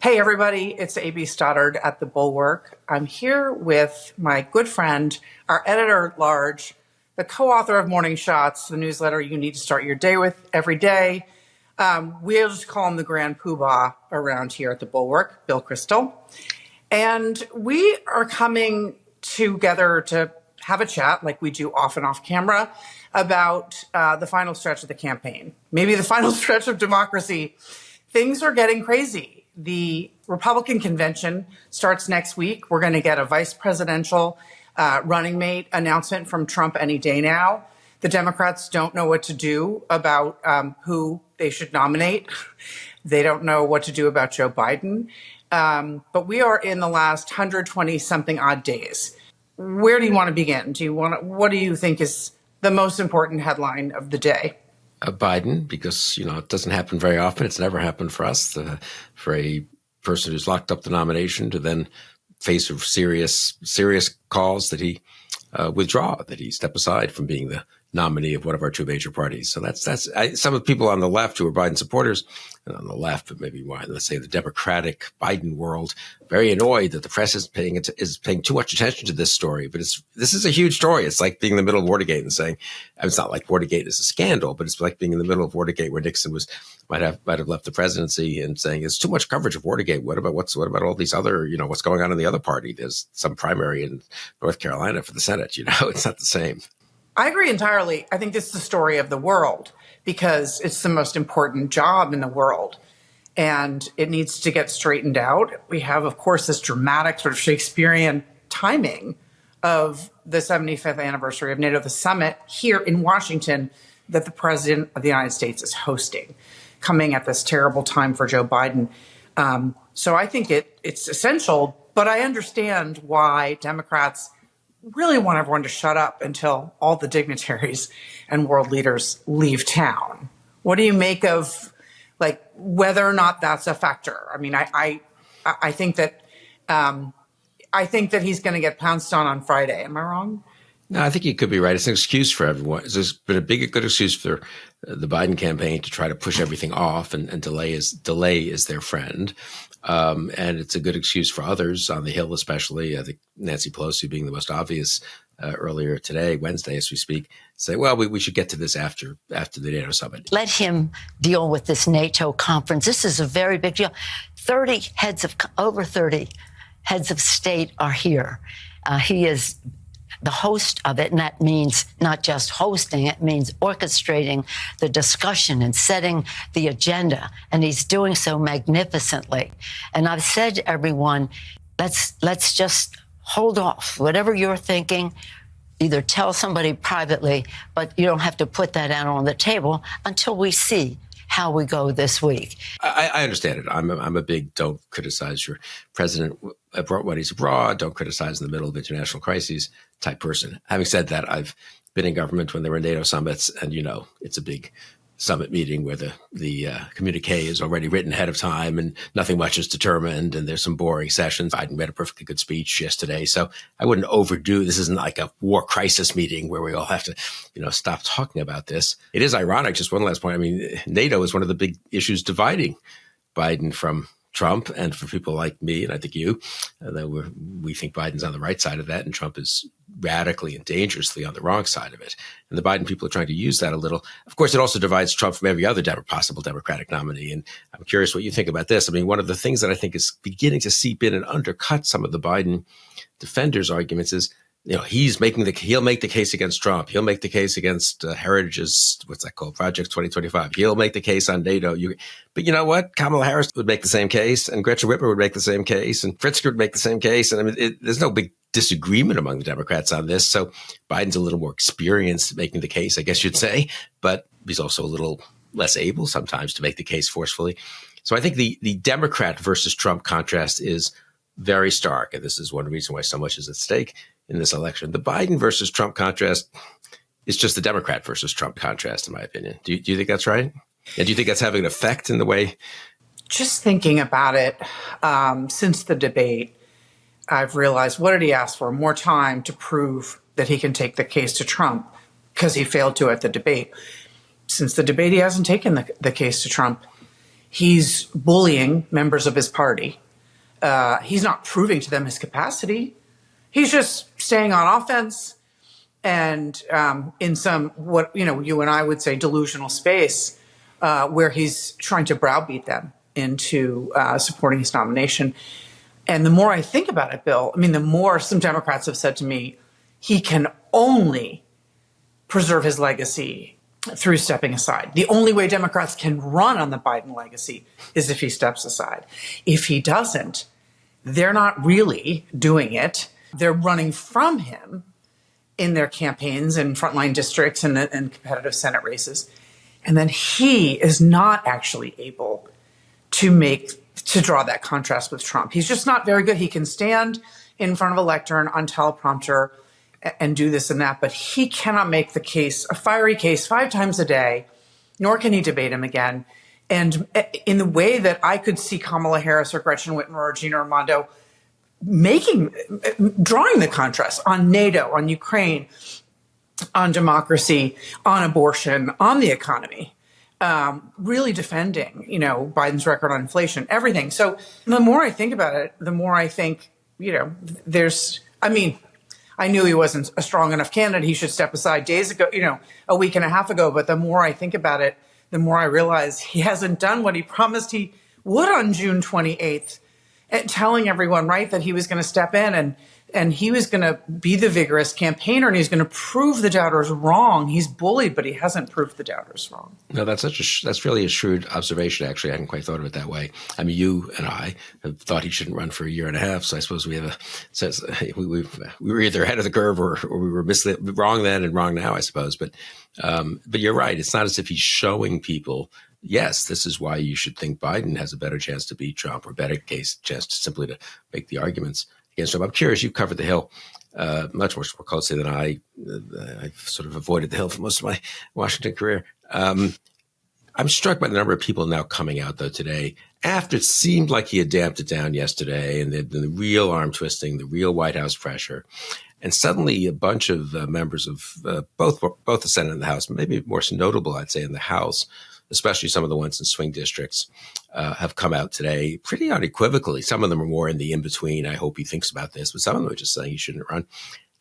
Hey, everybody, it's A.B. Stoddard at the Bulwark. I'm here with my good friend, our editor-at-large, the co-author of Morning Shots, the newsletter you need to start your day with every day. We'll just call him the Grand Poobah around here at the Bulwark, Bill Kristol. And we are coming together to have a chat, like we do often off camera, about the final stretch of the campaign, maybe the final stretch of democracy. Things are getting crazy. The Republican convention starts next week. We're going to get a vice presidential running mate announcement from Trump any day now. The Democrats don't know what to do about who they should nominate. They don't know what to do about Joe Biden. But we are in the last 120 something odd days. Where do you want to begin? What do you think is the most important headline of the day? Biden, because, it doesn't happen very often. It's never happened for us, for a person who's locked up the nomination to then face serious calls that he withdraw, that he step aside from being the nominee of one of our two major parties. So some of the people on the left who are Biden supporters, and on the left, but maybe more, let's say the Democratic Biden world, very annoyed that the press is paying too much attention to this story. But this is a huge story. It's like being in the middle of Watergate and saying, it's not like Watergate is a scandal, but it's like being in the middle of Watergate where Nixon might have left the presidency and saying it's too much coverage of Watergate. What about all these other, what's going on in the other party? There's some primary in North Carolina for the Senate. It's not the same. I agree entirely. I think this is the story of the world because it's the most important job in the world and it needs to get straightened out. We have, of course, this dramatic sort of Shakespearean timing of the 75th anniversary of NATO, the summit here in Washington that the president of the United States is hosting, coming at this terrible time for Joe Biden. So I think it's essential, but I understand why Democrats really want everyone to shut up until all the dignitaries and world leaders leave town. What do you make of whether or not that's a factor? I mean, I think that he's going to get pounced on Friday. Am I wrong? No, I think you could be right. It's an excuse for everyone. There's been a good excuse for the Biden campaign to try to push everything off and delay is their friend. And it's a good excuse for others on the Hill, especially. I think Nancy Pelosi being the most obvious earlier today, Wednesday, as we speak, say, well, we should get to this after the NATO summit. Let him deal with this NATO conference. This is a very big deal. Over 30 heads of state are here. He is the host of it, and that means not just hosting, it means orchestrating the discussion and setting the agenda, and he's doing so magnificently. And I've said to everyone, let's just hold off. Whatever you're thinking, either tell somebody privately, but you don't have to put that out on the table until we see how we go this week. I understand it. I'm a big don't criticize your president when he's abroad, don't criticize in the middle of international crises type person. Having said that, I've been in government when there were NATO summits, and it's a big summit meeting where the communique is already written ahead of time and nothing much is determined, and there's some boring sessions. Biden read a perfectly good speech yesterday, so I wouldn't overdo. This isn't like a war crisis meeting where we all have to, stop talking about this. It is ironic. Just one last point. I mean, NATO is one of the big issues dividing Biden from Trump, and for people like me, and I think you, that we think Biden's on the right side of that, and Trump is radically and dangerously on the wrong side of it. And the Biden people are trying to use that a little. Of course, it also divides Trump from every other possible Democratic nominee. And I'm curious what you think about this. I mean, one of the things that I think is beginning to seep in and undercut some of the Biden defenders' arguments is, he'll make the case against Trump. He'll make the case against Heritage's, what's that called? Project 2025. He'll make the case on NATO. But you know what? Kamala Harris would make the same case, and Gretchen Whitmer would make the same case, and Pritzker would make the same case. And I mean, there's no big disagreement among the Democrats on this. So Biden's a little more experienced making the case, I guess you'd say, but he's also a little less able sometimes to make the case forcefully. So I think the Democrat versus Trump contrast is very stark. And this is one reason why so much is at stake in this election. The Biden versus Trump contrast is just the Democrat versus Trump contrast, in my opinion. Do you think that's right? And do you think that's having an effect in the way? Just thinking about it, since the debate, I've realized, what did he ask for? More time to prove that he can take the case to Trump because he failed to at the debate. Since the debate, he hasn't taken the case to Trump. He's bullying members of his party. He's not proving to them his capacity. He's just staying on offense and in some, what you and I would say, delusional space where he's trying to browbeat them into supporting his nomination. And the more I think about it, Bill, the more some Democrats have said to me, he can only preserve his legacy through stepping aside. The only way Democrats can run on the Biden legacy is if he steps aside. If he doesn't, they're not really doing it. They're running from him in their campaigns and frontline districts and competitive Senate races. And then he is not actually able to draw that contrast with Trump. He's just not very good. He can stand in front of a lectern on teleprompter and do this and that, but he cannot make the case, a fiery case 5 times a day, nor can he debate him again. And in the way that I could see Kamala Harris or Gretchen Whitmer or Gina Raimondo drawing the contrast on NATO, on Ukraine, on democracy, on abortion, on the economy, really defending, Biden's record on inflation, everything. So the more I think about it, the more I think, I knew he wasn't a strong enough candidate. He should step aside days ago, a week and a half ago. But the more I think about it, the more I realize he hasn't done what he promised he would on June 28th, telling everyone, right, that he was going to step in and he was going to be the vigorous campaigner and he's going to prove the doubters wrong. He's bullied, but he hasn't proved the doubters wrong. No, that's really a shrewd observation. Actually, I hadn't quite thought of it that way. You and I have thought he shouldn't run for a year and a half. So I suppose we were either ahead of the curve or we were wrong then and wrong now, I suppose. But you're right. It's not as if he's showing people, yes, this is why you should think Biden has a better chance to beat Trump or better chance simply to make the arguments against Trump. I'm curious, you covered the Hill much more closely than I. I've sort of avoided the Hill for most of my Washington career. I'm struck by the number of people now coming out, though, today, after it seemed like he had damped it down yesterday and the real arm twisting, the real White House pressure. And suddenly a bunch of members of both the Senate and the House, maybe more so notable, I'd say, in the House, especially some of the ones in swing districts, have come out today pretty unequivocally. Some of them are more in the in-between. I hope he thinks about this, but some of them are just saying he shouldn't run.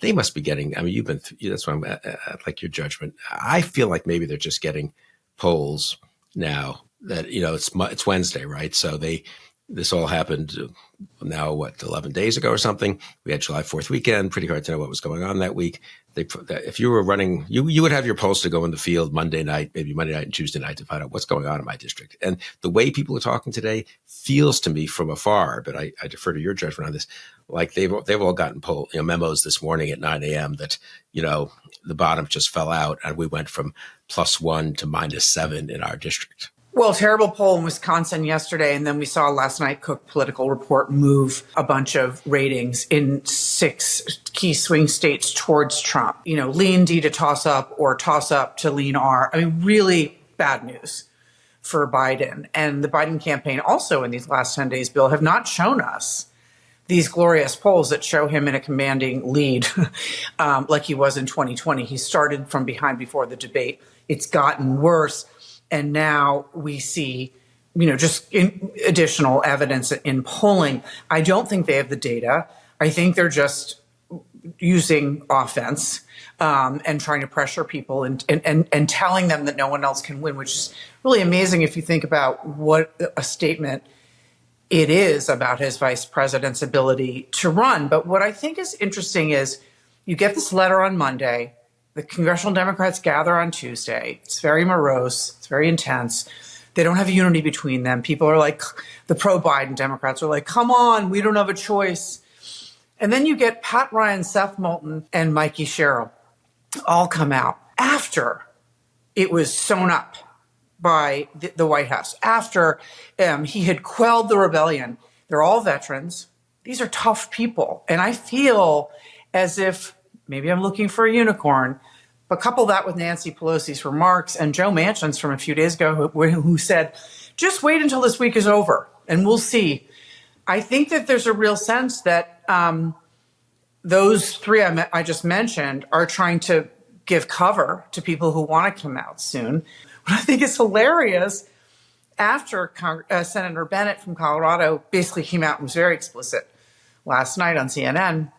They must be getting, that's why I'd like your judgment. I feel like maybe they're just getting polls now that, it's Wednesday, right? So this all happened now, 11 days ago or something. We had July 4th weekend, pretty hard to know what was going on that week. If you were running, you would have your polls to go in the field Monday night, maybe Monday night and Tuesday night to find out what's going on in my district. And the way people are talking today feels to me from afar, but I defer to your judgment on this, like they've all gotten memos this morning at 9 a.m. that, the bottom just fell out and we went from +1 to -7 in our district. Well, terrible poll in Wisconsin yesterday, and then we saw last night Cook Political Report move a bunch of ratings in 6 key swing states towards Trump. Lean D to toss up or toss up to lean R. Really bad news for Biden. And the Biden campaign also in these last 10 days, Bill, have not shown us these glorious polls that show him in a commanding lead like he was in 2020. He started from behind before the debate. It's gotten worse. And now we see, just additional evidence in polling. I don't think they have the data. I think they're just using offense and trying to pressure people and telling them that no one else can win, which is really amazing if you think about what a statement it is about his vice president's ability to run. But what I think is interesting is you get this letter on Monday. The Congressional Democrats gather on Tuesday. It's very morose. It's very intense. They don't have unity between them. People are like, the pro-Biden Democrats are like, come on, we don't have a choice. And then you get Pat Ryan, Seth Moulton, and Mikey Sherrill all come out after it was sewn up by the White House, after he had quelled the rebellion. They're all veterans. These are tough people. And I feel as if maybe I'm looking for a unicorn, but couple that with Nancy Pelosi's remarks and Joe Manchin's from a few days ago who said, just wait until this week is over and we'll see. I think that there's a real sense that those three I just mentioned are trying to give cover to people who want to come out soon. What I think is hilarious after Senator Bennett from Colorado basically came out and was very explicit last night on CNN,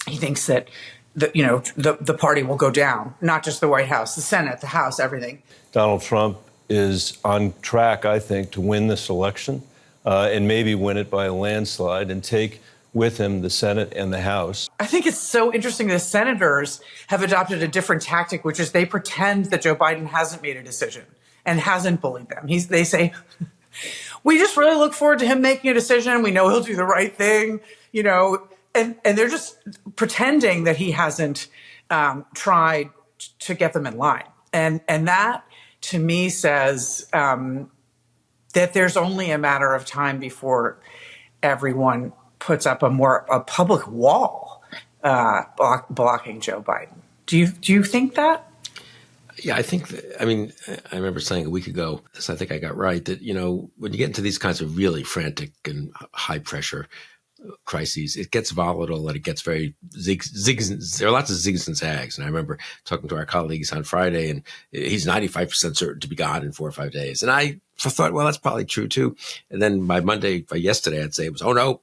he thinks that the party will go down, not just the White House, the Senate, the House, everything. Donald Trump is on track, I think, to win this election and maybe win it by a landslide and take with him the Senate and the House. I think it's so interesting that senators have adopted a different tactic, which is they pretend that Joe Biden hasn't made a decision and hasn't bullied them. They say, we just really look forward to him making a decision. We know he'll do the right thing, and they're just pretending that he hasn't tried to get them in line. And that, to me, says that there's only a matter of time before everyone puts up a public wall blocking Joe Biden. Do you think that? Yeah, I think I remember saying a week ago, this I think I got right, that, when you get into these kinds of really frantic and high pressure crises, it gets volatile and it gets very zigs. There are lots of zigs and zags. And I remember talking to our colleagues on Friday, and he's 95% certain to be gone in 4 or 5 days. And I thought, well, that's probably true too. And then by yesterday, I'd say it was, oh no,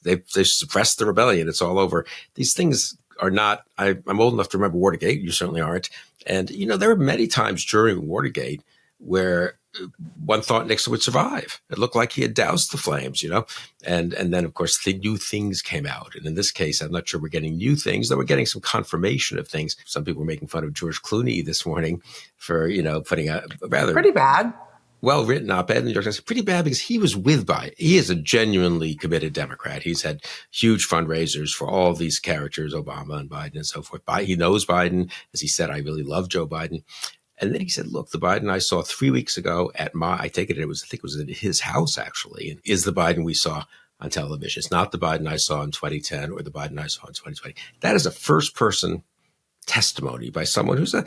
they suppressed the rebellion. It's all over. These things are not, I'm old enough to remember Watergate. You certainly aren't. And, there were many times during Watergate where one thought Nixon would survive. It looked like he had doused the flames, and then, of course, the new things came out. And in this case, I'm not sure we're getting new things, though we're getting some confirmation of things. Some people were making fun of George Clooney this morning for, putting a rather pretty bad, well-written op-ed in the New York Times. Pretty bad because he was with Biden. He is a genuinely committed Democrat. He's had huge fundraisers for all these characters, Obama and Biden and so forth. He knows Biden. As he said, I really love Joe Biden. And then he said, look, the Biden I saw 3 weeks ago I think it was at his house, actually, and is the Biden we saw on television. It's not the Biden I saw in 2010 or the Biden I saw in 2020. That is a first-person testimony by someone who's a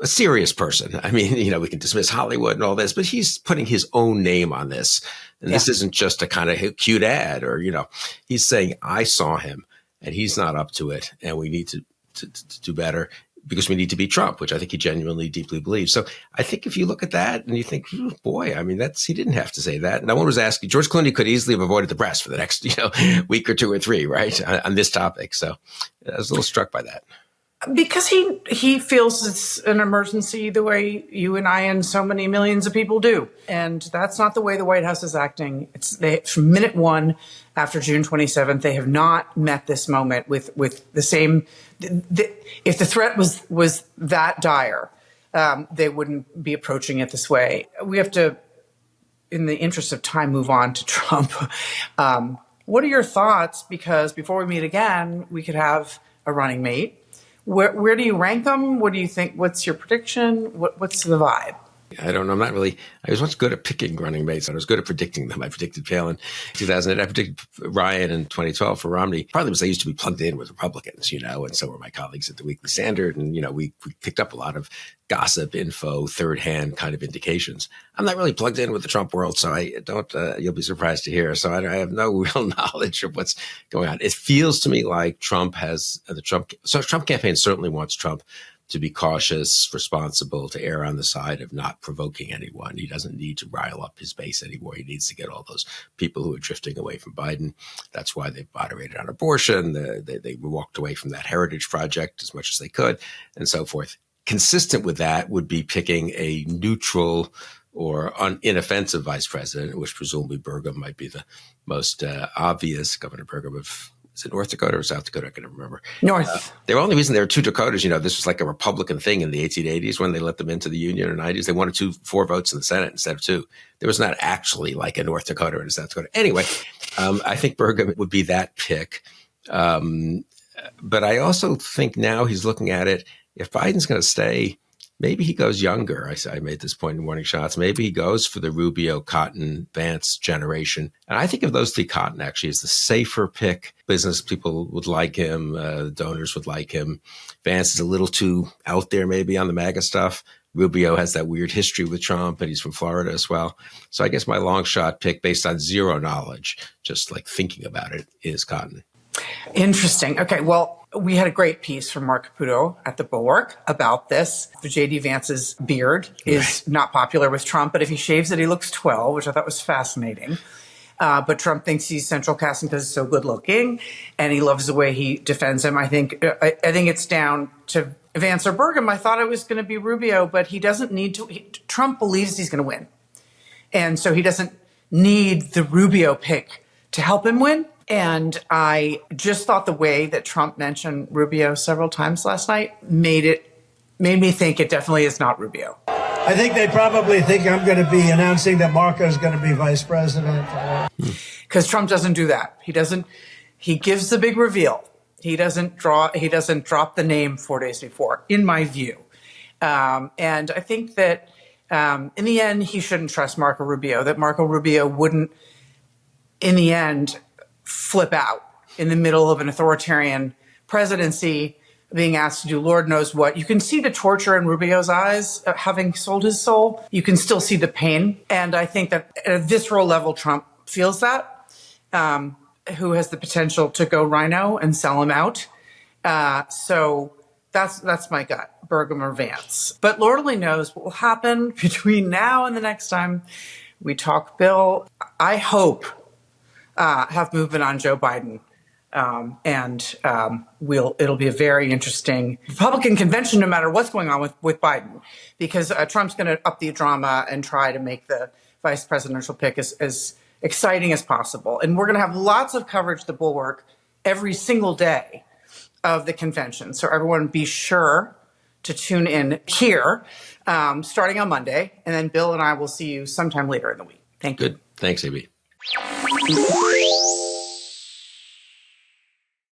serious person. I mean, we can dismiss Hollywood and all this, but he's putting his own name on this. And This isn't just a kind of cute ad or, he's saying, I saw him and he's not up to it. And we need to do better because we need to beat Trump, which I think he genuinely deeply believes. So I think if you look at that and you think, boy, I mean, he didn't have to say that. No one was asking. George Clooney could easily have avoided the press for the next, week or 2 or 3, right, on this topic. So I was a little struck by that. Because he feels it's an emergency the way you and I and so many millions of people do. And that's not the way the White House is acting. From minute one after June 27th, they have not met this moment with the same. If the threat was that dire, they wouldn't be approaching it this way. We have to, in the interest of time, move on to Trump. What are your thoughts? Because before we meet again, we could have a running mate. Where do you rank them? What do you think? What's your prediction? What's the vibe? I don't know. I was once good at picking running mates. I was good at predicting them. I predicted Palin in 2008. I predicted Ryan in 2012 for Romney, partly because I used to be plugged in with Republicans, and so were my colleagues at the Weekly Standard. And, we picked up a lot of gossip, info, third-hand kind of indications. I'm not really plugged in with the Trump world, so I don't, you'll be surprised to hear. So I have no real knowledge of what's going on. It feels to me like Trump campaign certainly wants Trump to be cautious, responsible, to err on the side of not provoking anyone. He doesn't need to rile up his base anymore. He needs to get all those people who are drifting away from Biden. That's why they've moderated on abortion. They walked away from that heritage project as much as they could, and so forth. Consistent with that would be picking a neutral or inoffensive vice president, which presumably Burgum might be the most obvious. Governor Burgum of, is it North Dakota or South Dakota? I can't remember. North. The only reason there were 2 Dakotas, this was like a Republican thing in the 1880s when they let them into the Union in the 90s. They wanted 4 votes in the Senate instead of 2. There was not actually like a North Dakota and a South Dakota. Anyway, I think Burgum would be that pick. But I also think now he's looking at it, if Biden's going to stay, maybe he goes younger. I made this point in Morning Shots. Maybe he goes for the Rubio, Cotton, Vance generation. And I think of those 3, Cotton actually is the safer pick. Business people would like him. Donors would like him. Vance is a little too out there maybe on the MAGA stuff. Rubio has that weird history with Trump, and he's from Florida as well. So I guess my long shot pick based on zero knowledge, just like thinking about it, is Cotton. Interesting. Okay, well, we had a great piece from Mark Caputo at the Bulwark about this. J.D. Vance's beard is not popular with Trump, but if he shaves it, he looks 12, which I thought was fascinating. But Trump thinks he's central casting because he's so good looking, and he loves the way he defends him. I think it's down to Vance or Burgum. I thought it was going to be Rubio, but he doesn't need to. Trump believes he's going to win, and so he doesn't need the Rubio pick to help him win. And I just thought the way that Trump mentioned Rubio several times last night made me think it definitely is not Rubio. I think they probably think I'm going to be announcing that Marco is going to be vice president. Because Trump doesn't do that. He gives the big reveal. He doesn't drop the name 4 days before, in my view. And I think that in the end, he shouldn't trust Marco Rubio, that Marco Rubio wouldn't, in the end, flip out in the middle of an authoritarian presidency, being asked to do Lord knows what. You can see the torture in Rubio's eyes, having sold his soul. You can still see the pain. And I think that at a visceral level, Trump feels that, who has the potential to go rhino and sell him out. So that's my gut, Burgum or Vance. But Lord only knows what will happen between now and the next time we talk Bill. I hope have movement on Joe Biden. It'll be a very interesting Republican convention, no matter what's going on with Biden, because Trump's going to up the drama and try to make the vice presidential pick as exciting as possible. And we're going to have lots of coverage at the Bulwark every single day of the convention. So everyone be sure to tune in here, starting on Monday. And then Bill and I will see you sometime later in the week. Thank you. Good. Thanks, AB.